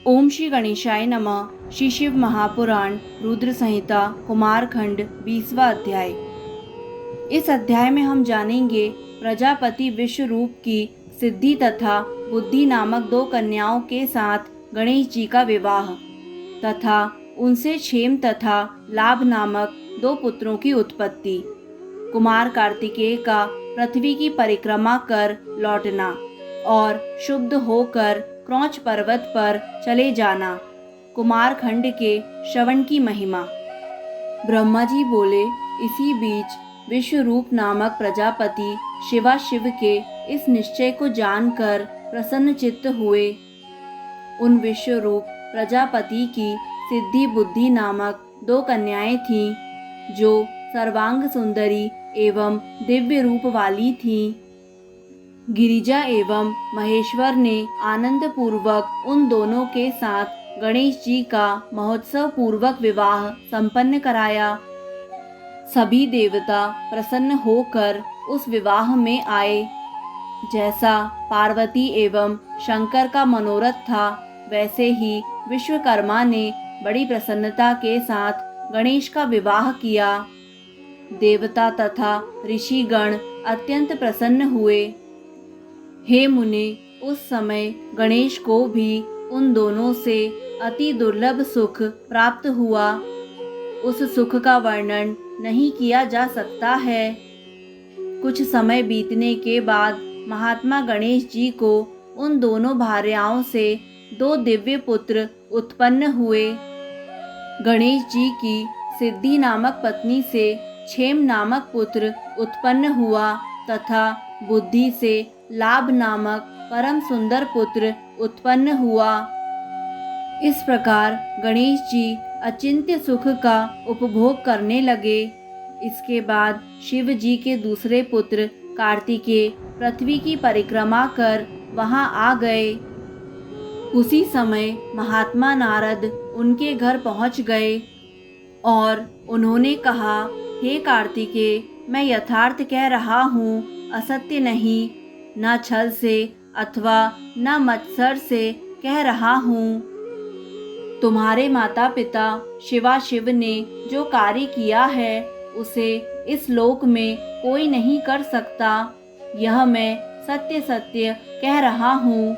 ओम श्री गणेशाय नमः। श्री शिव महापुराण रुद्र संहिता कुमारखंड 20वां अध्याय। इस अध्याय में हम जानेंगे प्रजापति विश्वरूप की सिद्धि तथा बुद्धि नामक दो कन्याओं के साथ गणेश जी का विवाह तथा उनसे क्षेम तथा लाभ नामक दो पुत्रों की उत्पत्ति। कुमार कार्तिकेय का पृथ्वी की परिक्रमा कर लौटना और शुद्ध होकर क्रौंच पर्वत पर चले जाना। कुमारखंड के श्रवण की महिमा। ब्रह्मा जी बोले, इसी बीच विश्वरूप नामक प्रजापति शिव के इस निश्चय को जानकर प्रसन्न चित्त हुए। उन विश्वरूप प्रजापति की सिद्धि बुद्धि नामक दो कन्याएं थीं, जो सर्वांग सुंदरी एवं दिव्य रूप वाली थीं। गिरिजा एवं महेश्वर ने आनंद पूर्वक उन दोनों के साथ गणेश जी का महोत्सव पूर्वक विवाह संपन्न कराया। सभी देवता प्रसन्न होकर उस विवाह में आए। जैसा पार्वती एवं शंकर का मनोरथ था, वैसे ही विश्वकर्मा ने बड़ी प्रसन्नता के साथ गणेश का विवाह किया। देवता तथा ऋषिगण अत्यंत प्रसन्न हुए। हे मुने, उस समय गणेश को भी उन दोनों से अति दुर्लभ सुख प्राप्त हुआ। उस सुख का वर्णन नहीं किया जा सकता है। कुछ समय बीतने के बाद महात्मा गणेश जी को उन दोनों भार्याओं से दो दिव्य पुत्र उत्पन्न हुए। गणेश जी की सिद्धि नामक पत्नी से क्षेम नामक पुत्र उत्पन्न हुआ तथा बुद्धि से लाभ नामक परम सुंदर पुत्र उत्पन्न हुआ। इस प्रकार गणेश जी अचिंत्य सुख का उपभोग करने लगे। इसके बाद शिव जी के दूसरे पुत्र कार्तिकेय पृथ्वी की परिक्रमा कर वहां आ गए। उसी समय महात्मा नारद उनके घर पहुंच गए और उन्होंने कहा, हे कार्तिकेय, मैं यथार्थ कह रहा हूँ, असत्य नहीं। न छल से अथवा न मत्सर से कह रहा हूँ। तुम्हारे माता पिता शिव ने जो कार्य किया है, उसे इस लोक में कोई नहीं कर सकता। यह मैं सत्य सत्य कह रहा हूँ।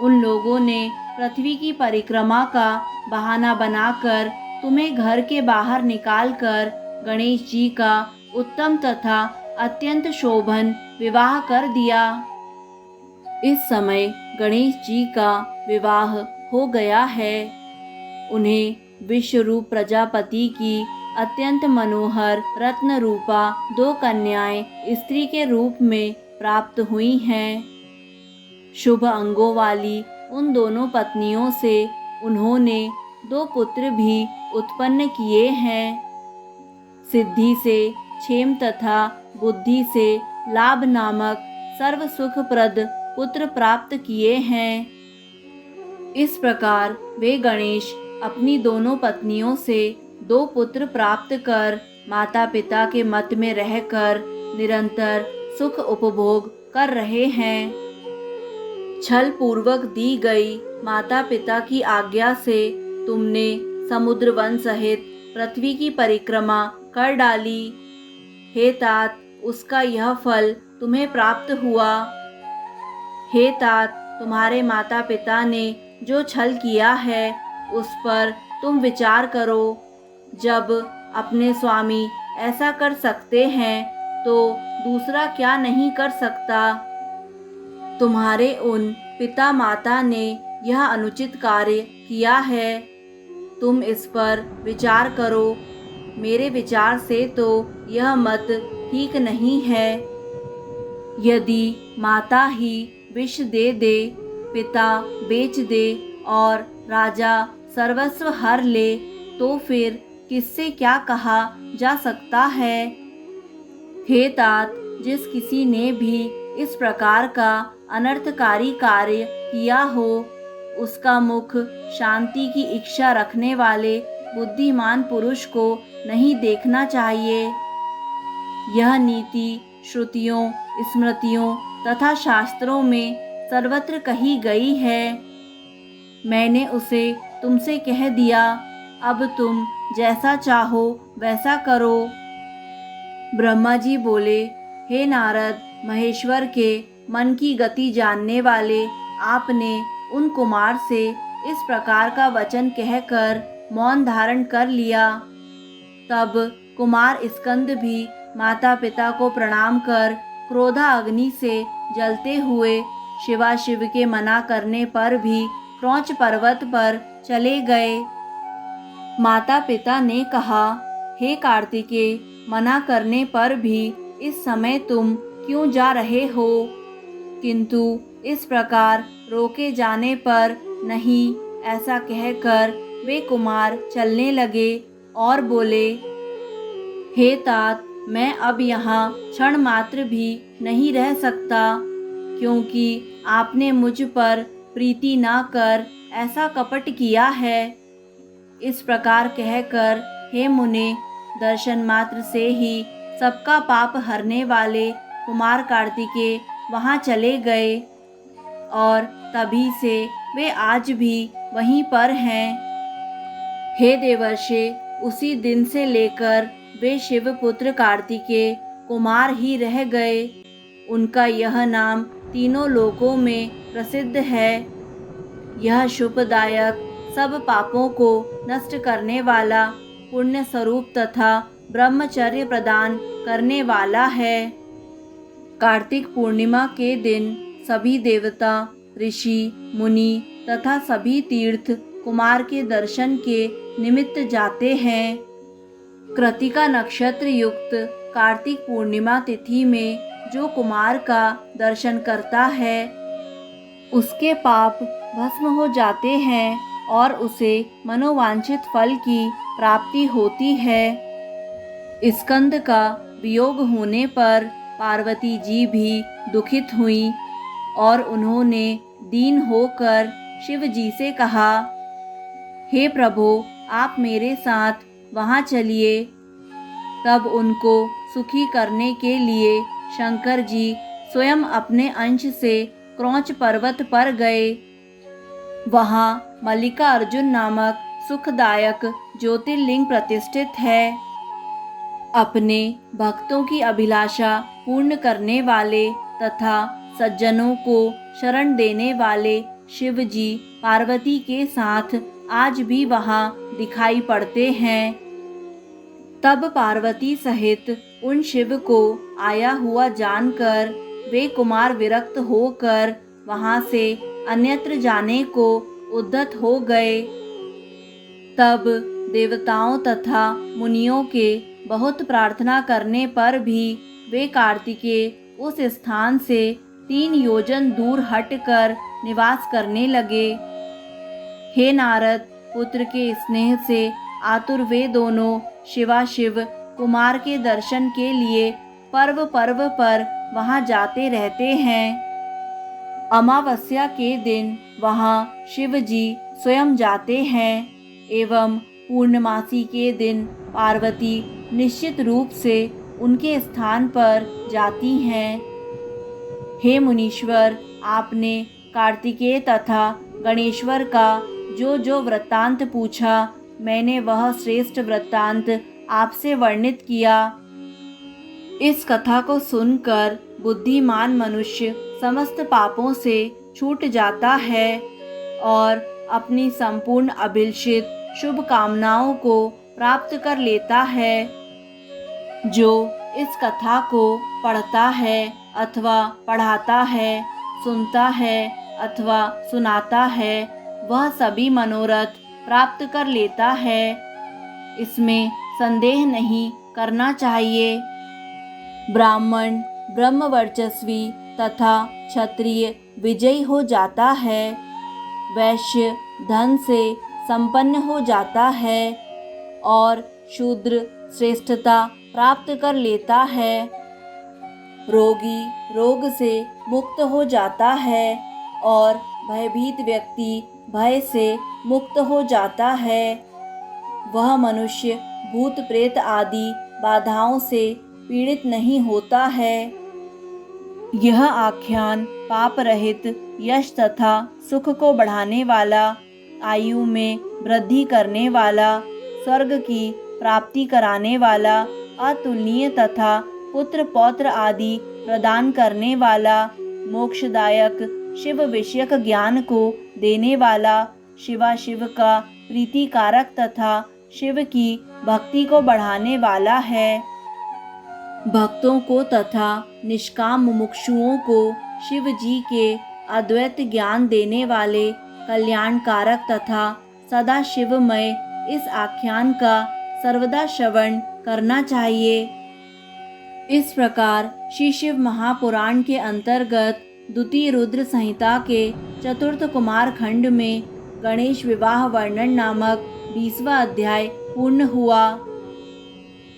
उन लोगों ने पृथ्वी की परिक्रमा का बहाना बनाकर तुम्हें घर के बाहर निकालकर गणेश जी का उत्तम तथा अत्यंत शोभन विवाह कर दिया। इस समय गणेश जी का विवाह हो गया है। उन्हें विश्वरूप प्रजापति की अत्यंत मनोहर रत्न रूपा दो कन्याएं स्त्री के रूप में प्राप्त हुई हैं। शुभ अंगों वाली उन दोनों पत्नियों से उन्होंने दो पुत्र भी उत्पन्न किए हैं। सिद्धि से क्षेम तथा बुद्धि से लाभ नामक सर्व सुखप्रद पुत्र प्राप्त किए हैं। इस प्रकार वे गणेश अपनी दोनों पत्नियों से दो पुत्र प्राप्त कर माता पिता के मत में रहकर निरंतर सुख उपभोग कर रहे हैं। छल पूर्वक दी गई माता पिता की आज्ञा से तुमने समुद्र वन सहित पृथ्वी की परिक्रमा कर डाली। हे तात, उसका यह फल तुम्हें प्राप्त हुआ। हे तात, तुम्हारे माता पिता ने जो छल किया है, उस पर तुम विचार करो। जब अपने स्वामी ऐसा कर सकते हैं, तो दूसरा क्या नहीं कर सकता। तुम्हारे उन पिता माता ने यह अनुचित कार्य किया है। तुम इस पर विचार करो। मेरे विचार से तो यह मत ठीक नहीं है। यदि माता ही विष दे दे, पिता बेच दे और राजा सर्वस्व हर ले, तो फिर किससे क्या कहा जा सकता है। हे तात, जिस किसी ने भी इस प्रकार का अनर्थकारी कार्य किया हो, उसका मुख शांति की इच्छा रखने वाले बुद्धिमान पुरुष को नहीं देखना चाहिए। यह नीति श्रुतियों, स्मृतियों तथा शास्त्रों में सर्वत्र कही गई है। मैंने उसे तुमसे कह दिया, अब तुम जैसा चाहो वैसा करो। ब्रह्मा जी बोले, हे नारद, महेश्वर के मन की गति जानने वाले, आपने उन कुमार से इस प्रकार का वचन कहकर मौन धारण कर लिया। तब कुमार स्कंद भी माता पिता को प्रणाम कर क्रोधाग्नि से जलते हुए शिवाशिव के मना करने पर भी क्रौंच पर्वत पर चले गए। माता पिता ने कहा, हे कार्तिकेय, मना करने पर भी इस समय तुम क्यों जा रहे हो? किंतु इस प्रकार रोके जाने पर नहीं, ऐसा कहकर वे कुमार चलने लगे और बोले, हे तात, मैं अब यहाँ क्षण मात्र भी नहीं रह सकता, क्योंकि आपने मुझ पर प्रीति न कर ऐसा कपट किया है। इस प्रकार कहकर हे मुने, दर्शन मात्र से ही सबका पाप हरने वाले कुमार कार्तिकेय वहाँ चले गए और तभी से वे आज भी वहीं पर हैं। हे देवर्षि, उसी दिन से लेकर वे शिवपुत्र कार्तिकेय कुमार ही रह गए। उनका यह नाम तीनों लोकों में प्रसिद्ध है। यह शुभदायक, सब पापों को नष्ट करने वाला, पुण्य स्वरूप तथा ब्रह्मचर्य प्रदान करने वाला है। कार्तिक पूर्णिमा के दिन सभी देवता, ऋषि, मुनि तथा सभी तीर्थ कुमार के दर्शन के निमित्त जाते हैं। कृतिका नक्षत्र युक्त कार्तिक पूर्णिमा तिथि में जो कुमार का दर्शन करता है, उसके पाप भस्म हो जाते हैं और उसे मनोवांछित फल की प्राप्ति होती है। स्कंद का वियोग होने पर पार्वती जी भी दुखित हुई और उन्होंने दीन होकर शिव जी से कहा, हे प्रभु, आप मेरे साथ वहाँ चलिए। तब उनको सुखी करने के लिए शंकर जी स्वयं अपने अंश से क्रौंच पर्वत पर गए। वहाँ मल्लिका अर्जुन नामक सुखदायक ज्योतिर्लिंग प्रतिष्ठित है। अपने भक्तों की अभिलाषा पूर्ण करने वाले तथा सज्जनों को शरण देने वाले शिव जी पार्वती के साथ आज भी वहाँ दिखाई पड़ते हैं। तब पार्वती सहित उन शिव को आया हुआ जानकर वे कुमार विरक्त होकर वहाँ से अन्यत्र जाने को उद्यत हो गए। तब देवताओं तथा मुनियों के बहुत प्रार्थना करने पर भी वे कार्तिकेय उस स्थान से 3 योजन दूर हटकर निवास करने लगे। हे नारद, पुत्र के स्नेह से आतुर वे दोनों शिवाशिव कुमार के दर्शन के लिए पर्व पर्व पर वहाँ जाते रहते हैं। अमावस्या के दिन वहाँ शिव जी स्वयं जाते हैं एवं पूर्णमासी के दिन पार्वती निश्चित रूप से उनके स्थान पर जाती हैं। हे मुनीश्वर, आपने कार्तिकेय तथा गणेश्वर का जो वृत्तांत पूछा, मैंने वह श्रेष्ठ वृत्तांत आपसे वर्णित किया। इस कथा को सुनकर बुद्धिमान मनुष्य समस्त पापों से छूट जाता है और अपनी संपूर्ण अभिलषित शुभ कामनाओं को प्राप्त कर लेता है। जो इस कथा को पढ़ता है अथवा पढ़ाता है, सुनता है अथवा सुनाता है, वह सभी मनोरथ प्राप्त कर लेता है। इसमें संदेह नहीं करना चाहिए। ब्राह्मण ब्रह्मवर्चस्वी तथा क्षत्रिय विजयी हो जाता है। वैश्य धन से संपन्न हो जाता है और शूद्र श्रेष्ठता प्राप्त कर लेता है। रोगी रोग से मुक्त हो जाता है और भयभीत व्यक्ति भय से मुक्त हो जाता है। वह मनुष्य भूत प्रेत आदि बाधाओं से पीड़ित नहीं होता है। यह आख्यान पाप रहित, यश तथा सुख को बढ़ाने वाला आयु में वृद्धि करने वाला, स्वर्ग की प्राप्ति कराने वाला, अतुलनीय तथा पुत्र पौत्र आदि प्रदान करने वाला, मोक्षदायक शिव विषयक ज्ञान को देने वाला, शिवाशिव का प्रीतिकारक तथा शिव की भक्ति को बढ़ाने वाला है। भक्तों को तथा निष्काम मुमुक्षुओं को शिव जी के अद्वैत ज्ञान देने वाले कल्याणकारक तथा सदा शिवमय इस आख्यान का सर्वदा श्रवण करना चाहिए। इस प्रकार श्री शिव महापुराण के अंतर्गत द्वितीय रुद्र संहिता के चतुर्थ कुमार खंड में गणेश विवाह वर्णन नामक 20वां अध्याय पूर्ण हुआ।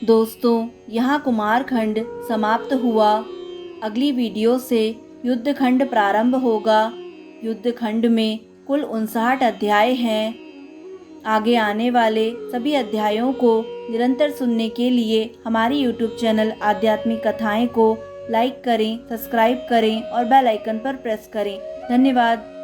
दोस्तों, यहाँ कुमार खंड समाप्त हुआ। अगली वीडियो से युद्ध खंड प्रारंभ होगा। युद्ध खंड में कुल 59 अध्याय हैं। आगे आने वाले सभी अध्यायों को निरंतर सुनने के लिए हमारी YouTube चैनल आध्यात्मिक कथाएं को लाइक करें, सब्सक्राइब करें और बेल आइकन पर प्रेस करें। धन्यवाद।